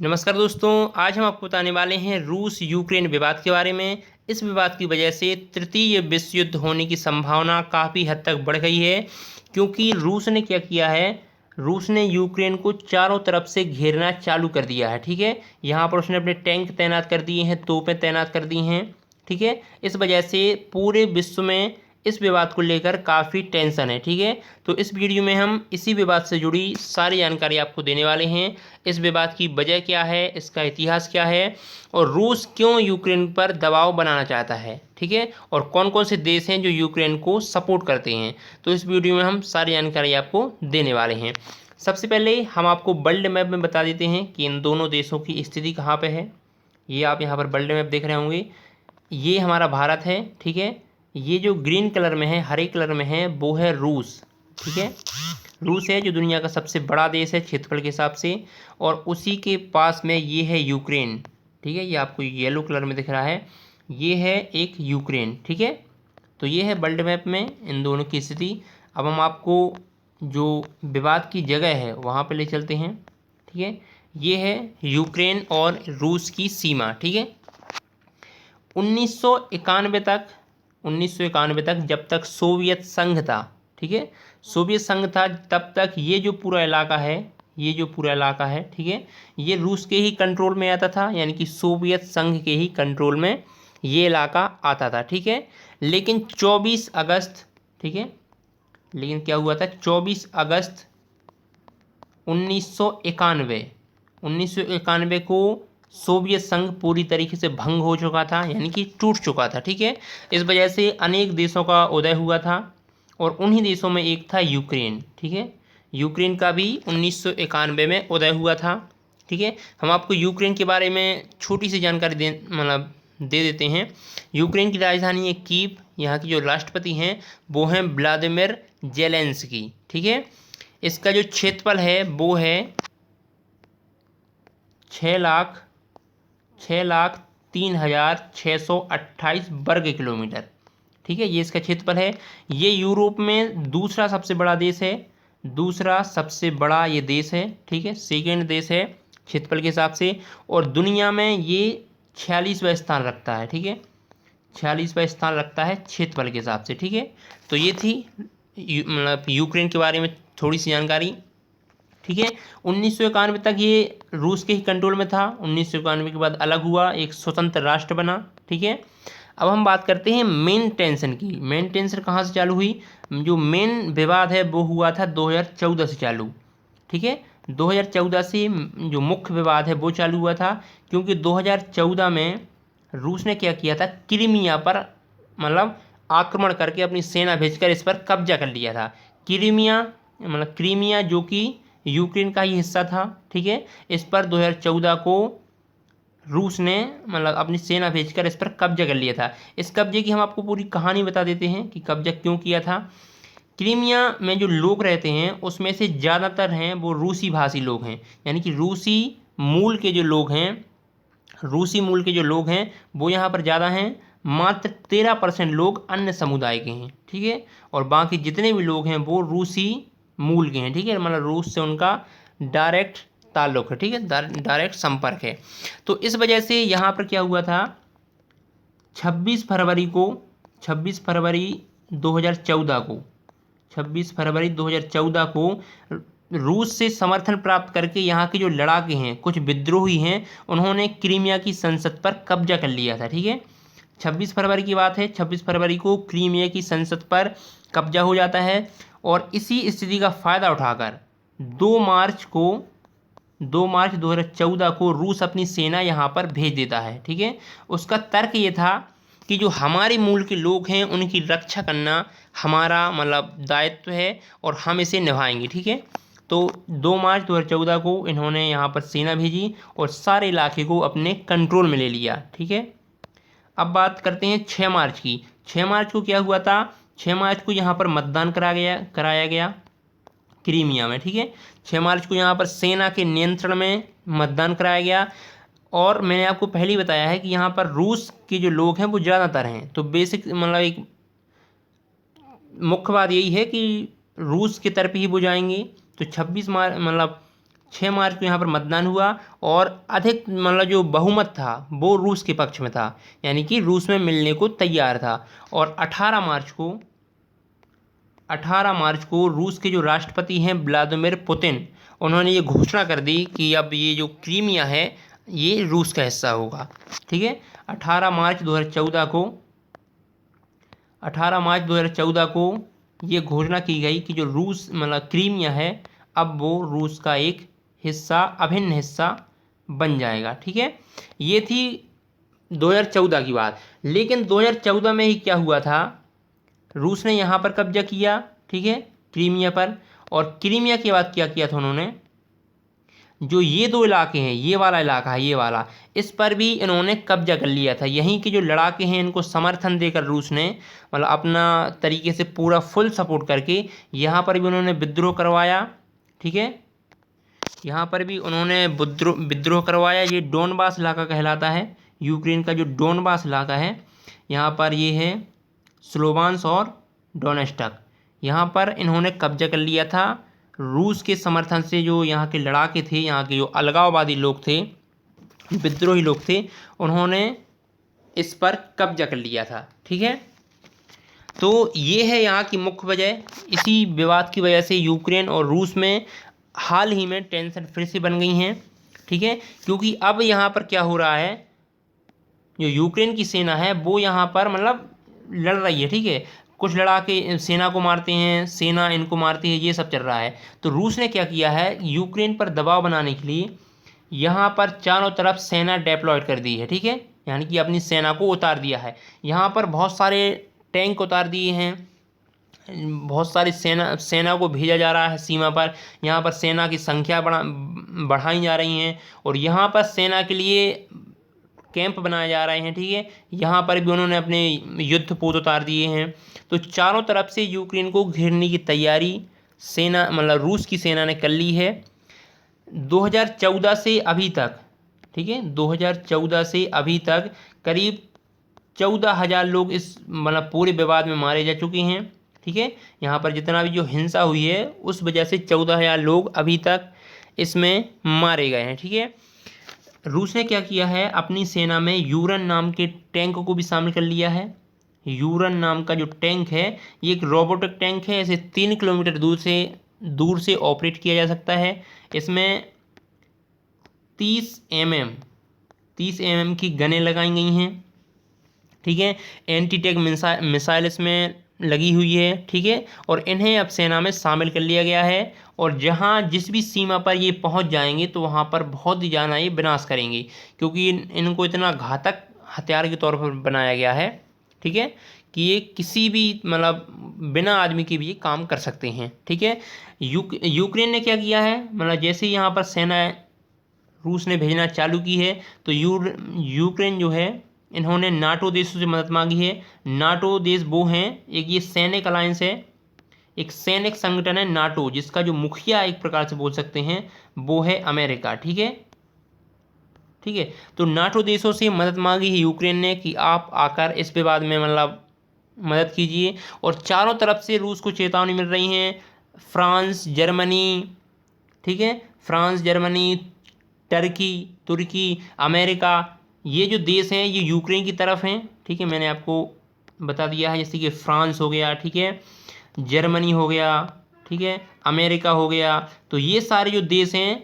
नमस्कार दोस्तों, आज हम आपको बताने वाले हैं रूस यूक्रेन विवाद के बारे में। इस विवाद की वजह से तृतीय विश्व युद्ध होने की संभावना काफ़ी हद तक बढ़ गई है, क्योंकि रूस ने क्या किया है। रूस ने यूक्रेन को चारों तरफ से घेरना चालू कर दिया है। ठीक है, यहाँ पर उसने अपने टैंक तैनात कर दिए हैं, तोपें तैनात कर दी हैं। ठीक है, इस वजह से पूरे विश्व में इस विवाद को लेकर काफ़ी टेंशन है। ठीक है, तो इस वीडियो में हम इसी विवाद से जुड़ी सारी जानकारी आपको देने वाले हैं। इस विवाद की वजह क्या है, इसका इतिहास क्या है, और रूस क्यों यूक्रेन पर दबाव बनाना चाहता है। ठीक है, और कौन कौन से देश हैं जो यूक्रेन को सपोर्ट करते हैं। तो इस वीडियो में हम सारी जानकारी आपको देने वाले हैं। सबसे पहले हम आपको वर्ल्ड मैप में बता देते हैं कि इन दोनों देशों की स्थिति कहाँ पर है। ये आप यहाँ पर वर्ल्ड मैप देख रहे होंगे, ये हमारा भारत है। ठीक है, ये जो ग्रीन कलर में है, हरे कलर में है, वो है रूस। ठीक है, रूस है जो दुनिया का सबसे बड़ा देश है क्षेत्रफल के हिसाब से, और उसी के पास में ये है यूक्रेन। ठीक है, ये आपको येलो कलर में दिख रहा है, ये है एक यूक्रेन। ठीक है, तो ये है वर्ल्ड मैप में इन दोनों की स्थिति। अब हम आपको जो विवाद की जगह है वहाँ पे ले चलते हैं। ठीक है, ये है यूक्रेन और रूस की सीमा। ठीक है, 1991 तक जब तक सोवियत संघ था। ठीक है, सोवियत संघ था, तब तक ये जो पूरा इलाका है, ये जो पूरा इलाका है, ठीक है, ये रूस के ही कंट्रोल में आता था, यानी कि सोवियत संघ के ही कंट्रोल में ये इलाका आता था। ठीक है, लेकिन 24 अगस्त, ठीक है, लेकिन क्या हुआ था, 24 अगस्त 1991 को सोवियत संघ पूरी तरीके से भंग हो चुका था, यानी कि टूट चुका था। ठीक है, इस वजह से अनेक देशों का उदय हुआ था, और उन्हीं देशों में एक था यूक्रेन। ठीक है, यूक्रेन का भी 1991 में उदय हुआ था। ठीक है, हम आपको यूक्रेन के बारे में छोटी सी जानकारी दे देते हैं। यूक्रेन की राजधानी है कीव। यहाँ की जो राष्ट्रपति हैं वो हैं व्लादिमीर जेलेंस्की। ठीक है, इसका जो क्षेत्रफल है वो है 6,03,628 वर्ग किलोमीटर। ठीक है, ये इसका क्षेत्रफल है। ये यूरोप में दूसरा सबसे बड़ा देश है, दूसरा सबसे बड़ा ये देश है। ठीक है, सेकेंड देश है क्षेत्रफल के हिसाब से, और दुनिया में ये 46वां स्थान रखता है। ठीक है, 46वां स्थान रखता है क्षेत्रफल के हिसाब से। ठीक है, तो ये थी मतलब यूक्रेन के बारे में थोड़ी सी जानकारी। ठीक है, 1991 तक ये रूस के ही कंट्रोल में था। 1991 के बाद अलग हुआ, एक स्वतंत्र राष्ट्र बना। ठीक है, अब हम बात करते हैं मेन टेंशन की। मेन टेंशन कहाँ से चालू हुई, जो मेन विवाद है वो हुआ था 2014 से चालू। ठीक है, 2014 से जो मुख्य विवाद है वो चालू हुआ था, क्योंकि 2014 में रूस ने क्या किया था, क्रीमिया पर मतलब आक्रमण करके अपनी सेना भेजकर इस पर कब्जा कर लिया था। क्रीमिया जो कि यूक्रेन का ही हिस्सा था। ठीक है, इस पर 2014 को रूस ने अपनी सेना भेजकर इस पर कब्जा कर लिया था। इस कब्जे की हम आपको पूरी कहानी बता देते हैं कि कब्जा क्यों किया था। क्रीमिया में जो लोग रहते हैं उसमें से ज़्यादातर हैं वो रूसी भाषी लोग हैं, यानी कि रूसी मूल के जो लोग हैं वो यहाँ पर ज़्यादा हैं। मात्र 13% लोग अन्य समुदाय के हैं। ठीक है, और बाकी जितने भी लोग हैं वो रूसी मूल के हैं। ठीक है, रूस से उनका डायरेक्ट ताल्लुक है। ठीक है, डायरेक्ट संपर्क है। तो इस वजह से यहाँ पर क्या हुआ था, 26 फरवरी 2014 को रूस से समर्थन प्राप्त करके यहाँ के जो लड़ाके हैं, कुछ विद्रोही हैं, उन्होंने क्रीमिया की संसद पर कब्जा कर लिया था। ठीक है, 26 फरवरी की बात है। 26 फरवरी को क्रीमिया की संसद पर कब्जा हो जाता है, और इसी स्थिति का फ़ायदा उठाकर 2 मार्च 2014 को रूस अपनी सेना यहाँ पर भेज देता है। ठीक है, उसका तर्क ये था कि जो हमारे मूल के लोग हैं उनकी रक्षा करना हमारा दायित्व है, और हम इसे निभाएंगे। ठीक है, तो 2 मार्च 2014 को इन्होंने यहाँ पर सेना भेजी और सारे इलाके को अपने कंट्रोल में ले लिया। ठीक है, अब बात करते हैं 6 मार्च की। 6 मार्च को क्या हुआ था, 6 मार्च को यहाँ पर मतदान कराया गया क्रीमिया में। ठीक है, 6 मार्च को यहाँ पर सेना के नियंत्रण में मतदान कराया गया, और मैंने आपको पहले ही बताया है कि यहाँ पर रूस के जो लोग हैं वो ज़्यादातर हैं। तो बेसिक एक मुख्य बात यही है कि रूस की तरफ ही वो जाएंगे। तो 26 6 मार्च को यहाँ पर मतदान हुआ और अधिक मतलब जो बहुमत था वो रूस के पक्ष में था, यानी कि रूस में मिलने को तैयार था। और 18 मार्च को रूस के जो राष्ट्रपति हैं व्लादिमीर पुतिन, उन्होंने ये घोषणा कर दी कि अब ये जो क्रीमिया है ये रूस का हिस्सा होगा। ठीक है, 18 मार्च 2014 को ये घोषणा की गई कि जो रूस मतलब क्रीमिया है अब वो रूस का एक हिस्सा, अभिन्न हिस्सा बन जाएगा। ठीक है, ये थी 2014 की बात। लेकिन 2014 में ही क्या हुआ था, रूस ने यहाँ पर कब्जा किया, ठीक है, क्रीमिया पर। और क्रीमिया के बाद क्या किया था उन्होंने, जो ये 2 इलाके हैं, ये वाला इलाका है, ये वाला, इस पर भी इन्होंने कब्जा कर लिया था। यहीं के जो लड़ाके हैं इनको समर्थन देकर रूस ने मतलब अपना तरीके से पूरा फुल सपोर्ट करके यहाँ पर भी उन्होंने विद्रोह करवाया। ठीक है, यहाँ पर भी उन्होंने विद्रोह करवाया। ये डोनबास इलाका कहलाता है, यूक्रेन का जो डोनबास इलाका है, यहाँ पर ये है स्लोवान्स और डोनेस्टक, यहाँ पर इन्होंने कब्जा कर लिया था। रूस के समर्थन से जो यहाँ के लड़ाके थे, यहाँ के जो अलगाववादी लोग थे, विद्रोही लोग थे, उन्होंने इस पर कब्जा कर लिया था। ठीक है, तो ये है यहाँ की मुख्य वजह। इसी विवाद की वजह से यूक्रेन और रूस में हाल ही में टेंशन फिर से बन गई हैं। ठीक है, क्योंकि अब यहाँ पर क्या हो रहा है, जो यूक्रेन की सेना है वो यहाँ पर मतलब लड़ रही है। ठीक है, कुछ लड़ाके सेना को मारते हैं, सेना इनको मारती है, ये सब चल रहा है। तो रूस ने क्या किया है, यूक्रेन पर दबाव बनाने के लिए यहाँ पर चारों तरफ सेना डेप्लॉयड कर दी है। ठीक है, यानी कि अपनी सेना को उतार दिया है। यहाँ पर बहुत सारे टैंक उतार दिए हैं, बहुत सारी सेना को भेजा जा रहा है सीमा पर। यहाँ पर सेना की संख्या बढ़ाई जा रही हैं और यहाँ पर सेना के लिए कैंप बनाए जा रहे हैं। ठीक है, यहाँ पर भी उन्होंने अपने युद्धपोत उतार दिए हैं। तो चारों तरफ से यूक्रेन को घेरने की तैयारी सेना मतलब रूस की सेना ने कर ली है। 2014 से अभी तक, ठीक है, 2014 से अभी तक करीब 14,000 लोग इस मतलब पूरे विवाद में मारे जा चुके हैं। ठीक है, यहाँ पर जितना भी जो हिंसा हुई है उस वजह से 14,000 लोग अभी तक इसमें मारे गए हैं। ठीक है, रूस ने क्या किया है, अपनी सेना में यूरन नाम के टैंक को भी शामिल कर लिया है। यूरन नाम का जो टैंक है ये एक रोबोटिक टैंक है, इसे 3 किलोमीटर दूर से ऑपरेट किया जा सकता है। इसमें 30 mm की गनें लगाई गई हैं। ठीक है, एंटी टैंक मिसाइल इसमें लगी हुई है। ठीक है, और इन्हें अब सेना में शामिल कर लिया गया है और जहां जिस भी सीमा पर ये पहुंच जाएंगे तो वहां पर बहुत ही ज़्यादा ये विनाश करेंगे, क्योंकि इनको इतना घातक हथियार के तौर पर बनाया गया है। ठीक है, कि ये किसी भी मतलब बिना आदमी के भी ये काम कर सकते हैं। ठीक है, यूक्रेन ने क्या किया है, मतलब जैसे ही यहाँ पर सेना रूस ने भेजना चालू की है तो यूक्रेन जो है इन्होंने नाटो देशों से मदद मांगी है। नाटो देश वो हैं, एक ये सैनिक अलायंस है, एक सैनिक संगठन है नाटो, जिसका जो मुखिया एक प्रकार से बोल सकते हैं वो है अमेरिका। ठीक है, ठीक है, तो नाटो देशों से मदद मांगी है यूक्रेन ने कि आप आकर इस विवाद में मतलब मदद कीजिए। और चारों तरफ से रूस को चेतावनी मिल रही है, फ्रांस, जर्मनी, ठीक है, फ्रांस, जर्मनी, तुर्की, अमेरिका, ये जो देश हैं ये यूक्रेन की तरफ हैं। ठीक है, मैंने आपको बता दिया है, जैसे कि फ्रांस हो गया, ठीक है, जर्मनी हो गया, ठीक है, अमेरिका हो गया, तो ये सारे जो देश हैं,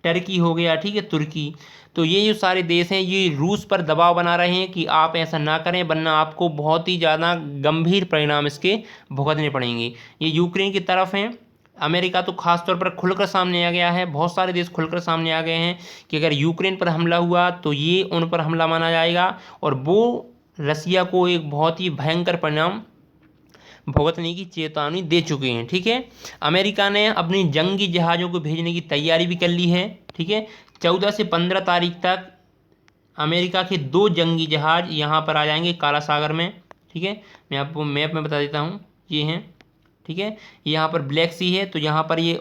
टर्की हो गया, ठीक है, तुर्की, तो ये जो सारे देश हैं ये रूस पर दबाव बना रहे हैं कि आप ऐसा ना करें वरना आपको बहुत ही ज़्यादा गंभीर परिणाम इसके भुगतने पड़ेंगे। ये यूक्रेन की तरफ हैं। अमेरिका तो खास तौर पर खुलकर सामने आ गया है, बहुत सारे देश खुलकर सामने आ गए हैं कि अगर यूक्रेन पर हमला हुआ तो ये उन पर हमला माना जाएगा और वो रसिया को एक बहुत ही भयंकर परिणाम भुगतने की चेतावनी दे चुके हैं। ठीक है, अमेरिका ने अपनी जंगी जहाज़ों को भेजने की तैयारी भी कर ली है। ठीक है, 14 से 15 तारीख तक अमेरिका के 2 जंगी जहाज़ यहाँ पर आ जाएंगे काला सागर में। ठीक है, मैं आपको मैप में बता देता हूँ, ये हैं। ठीक है, यहाँ पर ब्लैक सी है, तो यहाँ पर ये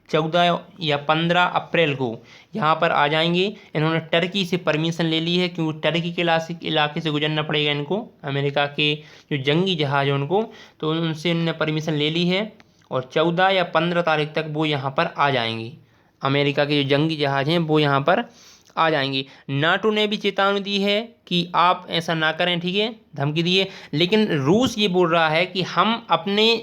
14 या 15 अप्रैल को यहाँ पर आ जाएंगे। इन्होंने टर्की से परमिशन ले ली है क्योंकि टर्की के इलाके से गुजरना पड़ेगा इनको, अमेरिका के जो जंगी जहाज़ हैं उनको, तो उनसे इन्होंने परमिशन ले ली है और 14 या 15 तारीख तक वो यहाँ पर आ जाएंगे। अमेरिका के जो जंगी जहाज़ हैं वो यहाँ पर आ जाएंगे। नाटो ने भी चेतावनी दी है कि आप ऐसा ना करें, ठीक है, धमकी दी है। लेकिन रूस ये बोल रहा है कि हम अपने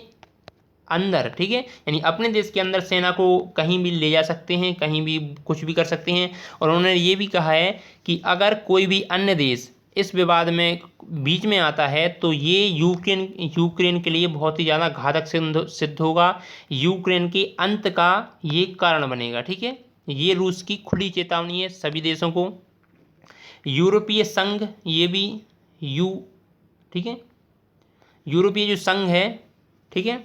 अंदर, ठीक है, यानी अपने देश के अंदर सेना को कहीं भी ले जा सकते हैं, कहीं भी कुछ भी कर सकते हैं। और उन्होंने ये भी कहा है कि अगर कोई भी अन्य देश इस विवाद में बीच में आता है तो ये यूक्रेन के लिए बहुत ही ज़्यादा घातक सिद्ध होगा, यूक्रेन के अंत का ये कारण बनेगा, ठीक है। ये रूस की खुली चेतावनी है सभी देशों को। यूरोपीय संघ, ये भी ठीक है, यूरोपीय जो संघ है, ठीक है,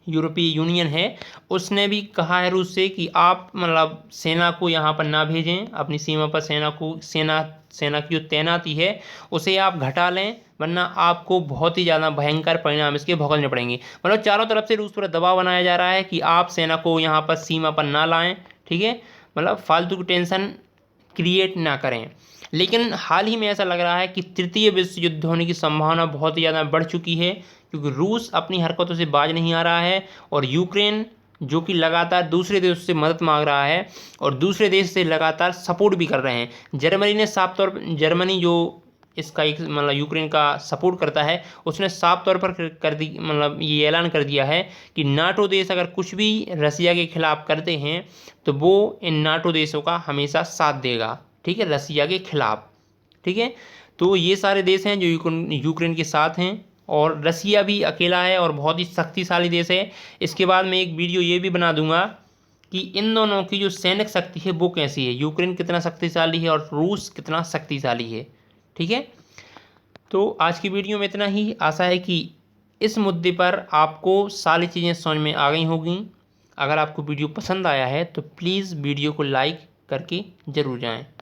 यूरोपीय यूनियन है, उसने भी कहा है रूस से कि आप मतलब सेना को यहाँ पर ना भेजें, अपनी सीमा पर सेना की जो तैनाती है उसे आप घटा लें, वरना आपको बहुत ही ज़्यादा भयंकर परिणाम इसके भुगतने पड़ेंगे। मतलब चारों तरफ से रूस पर दबाव बनाया जा रहा है कि आप सेना को यहाँ पर सीमा पर ना लाएं, ठीक है, मतलब फालतू की टेंशन क्रिएट ना करें। लेकिन हाल ही में ऐसा लग रहा है कि तृतीय विश्व युद्ध होने की संभावना बहुत ही ज़्यादा बढ़ चुकी है, क्योंकि रूस अपनी हरकतों से बाज नहीं आ रहा है और यूक्रेन जो कि लगातार दूसरे देश से मदद मांग रहा है और दूसरे देश से लगातार सपोर्ट भी कर रहे हैं। जर्मनी ने साफ तौर पर, जर्मनी जो इसका एक मतलब यूक्रेन का सपोर्ट करता है, उसने साफ तौर पर कर दी, मतलब ये ऐलान कर दिया है कि नाटो देश अगर कुछ भी रसिया के खिलाफ करते हैं तो वो इन नाटो देशों का हमेशा साथ देगा, ठीक है, रसिया के खिलाफ, ठीक है। तो ये सारे देश हैं जो यूक्रेन के साथ हैं और रसिया भी अकेला है और बहुत ही शक्तिशाली देश है। इसके बाद मैं एक वीडियो ये भी बना दूंगा कि इन दोनों की जो सैनिक शक्ति है वो कैसी है, यूक्रेन कितना शक्तिशाली है और रूस कितना शक्तिशाली है, ठीक है। तो आज की वीडियो में इतना ही। आशा है कि इस मुद्दे पर आपको सारी चीज़ें समझ में आ गई होंगी। अगर आपको वीडियो पसंद आया है तो प्लीज़ वीडियो को लाइक करके ज़रूर जाएं।